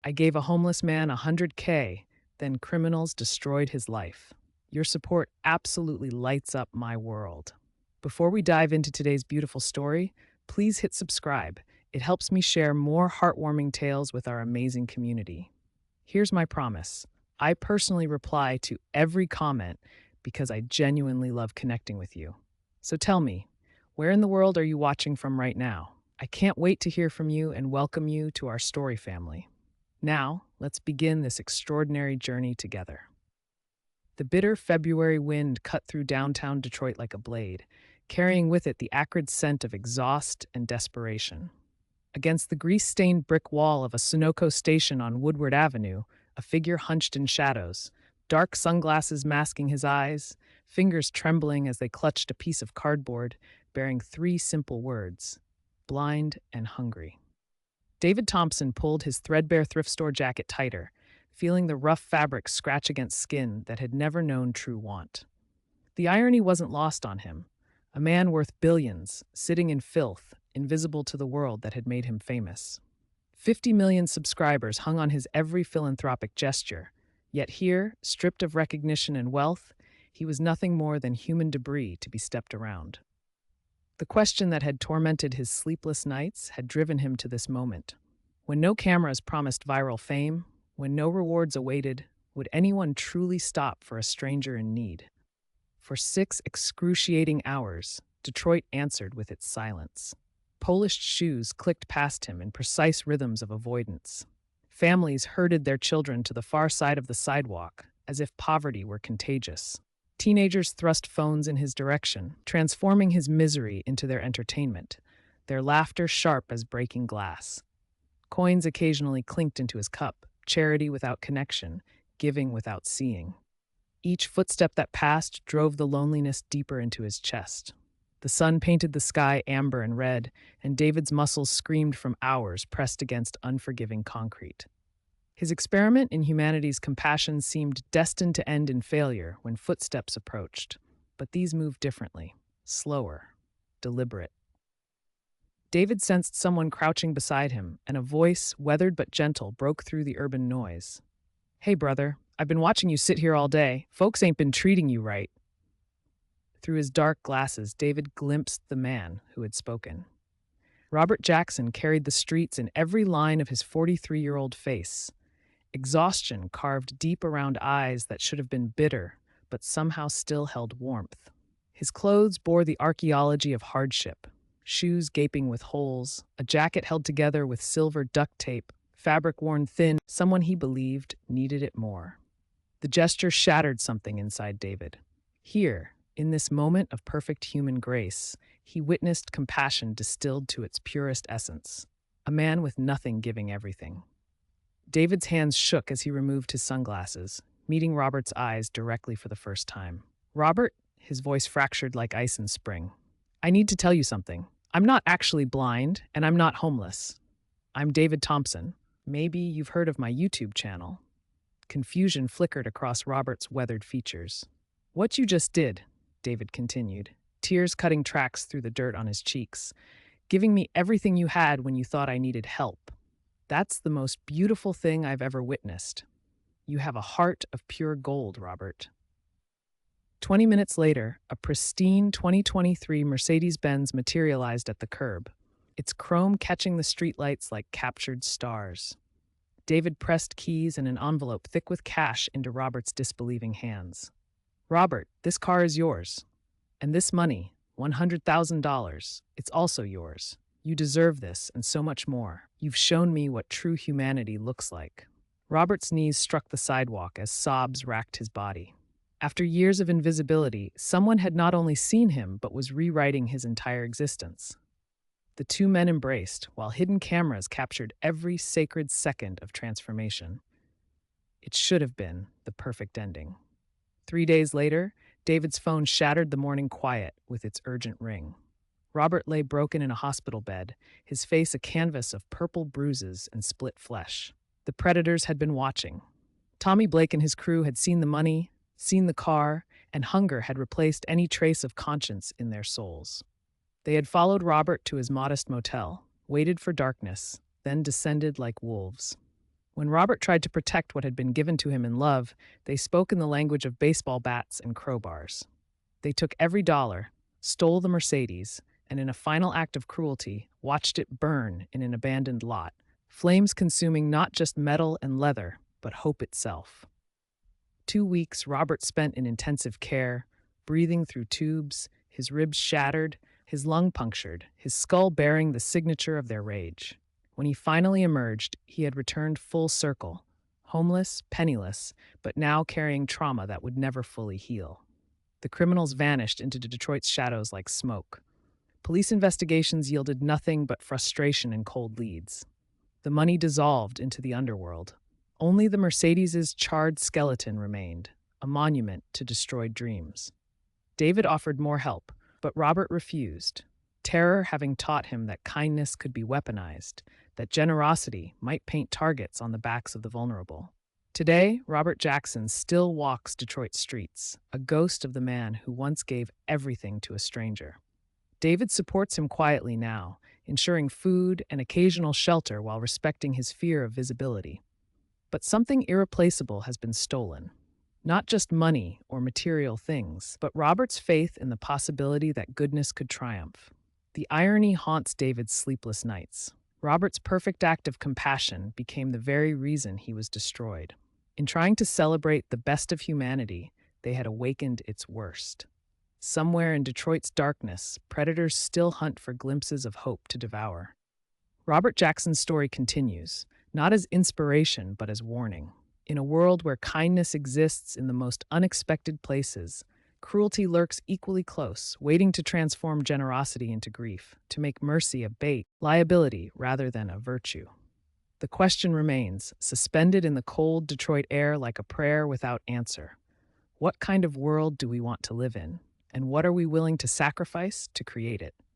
I gave a homeless man 100K, then criminals destroyed his life. Your support absolutely lights up my world. Before we dive into today's beautiful story, please hit subscribe. It helps me share more heartwarming tales with our amazing community. Here's my promise. I personally reply to every comment because I genuinely love connecting with you. So tell me, where in the world are you watching from right now? I can't wait to hear from you and welcome you to our story family. Now, let's begin this extraordinary journey together. The bitter February wind cut through downtown Detroit like a blade, carrying with it the acrid scent of exhaust and desperation. Against the grease-stained brick wall of a Sunoco station on Woodward Avenue, a figure hunched in shadows, dark sunglasses masking his eyes, fingers trembling as they clutched a piece of cardboard bearing three simple words: blind and hungry. David Thompson pulled his threadbare thrift store jacket tighter, feeling the rough fabric scratch against skin that had never known true want. The irony wasn't lost on him. A man worth billions, sitting in filth, invisible to the world that had made him famous. 50 million subscribers hung on his every philanthropic gesture, yet here, stripped of recognition and wealth, he was nothing more than human debris to be stepped around. The question that had tormented his sleepless nights had driven him to this moment. When no cameras promised viral fame, when no rewards awaited, would anyone truly stop for a stranger in need? For 6 excruciating hours, Detroit answered with its silence. Polished shoes clicked past him in precise rhythms of avoidance. Families herded their children to the far side of the sidewalk, as if poverty were contagious. Teenagers thrust phones in his direction, transforming his misery into their entertainment, their laughter sharp as breaking glass. Coins occasionally clinked into his cup, charity without connection, giving without seeing. Each footstep that passed drove the loneliness deeper into his chest. The sun painted the sky amber and red, and David's muscles screamed from hours pressed against unforgiving concrete. His experiment in humanity's compassion seemed destined to end in failure when footsteps approached, but these moved differently, slower, deliberate. David sensed someone crouching beside him, and a voice, weathered but gentle, broke through the urban noise. "Hey, brother, I've been watching you sit here all day. Folks ain't been treating you right." Through his dark glasses, David glimpsed the man who had spoken. Robert Jackson carried the streets in every line of his 43-year-old face. Exhaustion carved deep around eyes that should have been bitter, but somehow still held warmth. His clothes bore the archaeology of hardship: shoes gaping with holes, a jacket held together with silver duct tape, fabric worn thin. Someone he believed needed it more. The gesture shattered something inside David. Here, in this moment of perfect human grace, he witnessed compassion distilled to its purest essence. A man with nothing giving everything. David's hands shook as he removed his sunglasses, meeting Robert's eyes directly for the first time. "Robert," his voice fractured like ice in spring, "I need to tell you something. I'm not actually blind, and I'm not homeless. I'm David Thompson. Maybe you've heard of my YouTube channel." Confusion flickered across Robert's weathered features. "What you just did," David continued, tears cutting tracks through the dirt on his cheeks, "giving me everything you had when you thought I needed help. That's the most beautiful thing I've ever witnessed. You have a heart of pure gold, Robert." 20 minutes later, a pristine 2023 Mercedes-Benz materialized at the curb, its chrome catching the streetlights like captured stars. David pressed keys and an envelope thick with cash into Robert's disbelieving hands. "Robert, this car is yours. And this money, $100,000, it's also yours. You deserve this and so much more. You've shown me what true humanity looks like." Robert's knees struck the sidewalk as sobs racked his body. After years of invisibility, someone had not only seen him but was rewriting his entire existence. The two men embraced, while hidden cameras captured every sacred second of transformation. It should have been the perfect ending. 3 days later, David's phone shattered the morning quiet with its urgent ring. Robert lay broken in a hospital bed, his face a canvas of purple bruises and split flesh. The predators had been watching. Tommy Blake and his crew had seen the money, seen the car, and hunger had replaced any trace of conscience in their souls. They had followed Robert to his modest motel, waited for darkness, then descended like wolves. When Robert tried to protect what had been given to him in love, they spoke in the language of baseball bats and crowbars. They took every dollar, stole the Mercedes, and in a final act of cruelty, watched it burn in an abandoned lot, flames consuming not just metal and leather, but hope itself. 2 weeks Robert spent in intensive care, breathing through tubes, his ribs shattered, his lung punctured, his skull bearing the signature of their rage. When he finally emerged, he had returned full circle, homeless, penniless, but now carrying trauma that would never fully heal. The criminals vanished into Detroit's shadows like smoke. Police investigations yielded nothing but frustration and cold leads. The money dissolved into the underworld. Only the Mercedes's charred skeleton remained, a monument to destroyed dreams. David offered more help, but Robert refused, terror having taught him that kindness could be weaponized, that generosity might paint targets on the backs of the vulnerable. Today, Robert Jackson still walks Detroit streets, a ghost of the man who once gave everything to a stranger. David supports him quietly now, ensuring food and occasional shelter while respecting his fear of visibility. But something irreplaceable has been stolen. Not just money or material things, but Robert's faith in the possibility that goodness could triumph. The irony haunts David's sleepless nights. Robert's perfect act of compassion became the very reason he was destroyed. In trying to celebrate the best of humanity, they had awakened its worst. Somewhere in Detroit's darkness, predators still hunt for glimpses of hope to devour. Robert Jackson's story continues, not as inspiration, but as warning. In a world where kindness exists in the most unexpected places, cruelty lurks equally close, waiting to transform generosity into grief, to make mercy a bait, liability rather than a virtue. The question remains, suspended in the cold Detroit air like a prayer without answer. What kind of world do we want to live in? And what are we willing to sacrifice to create it?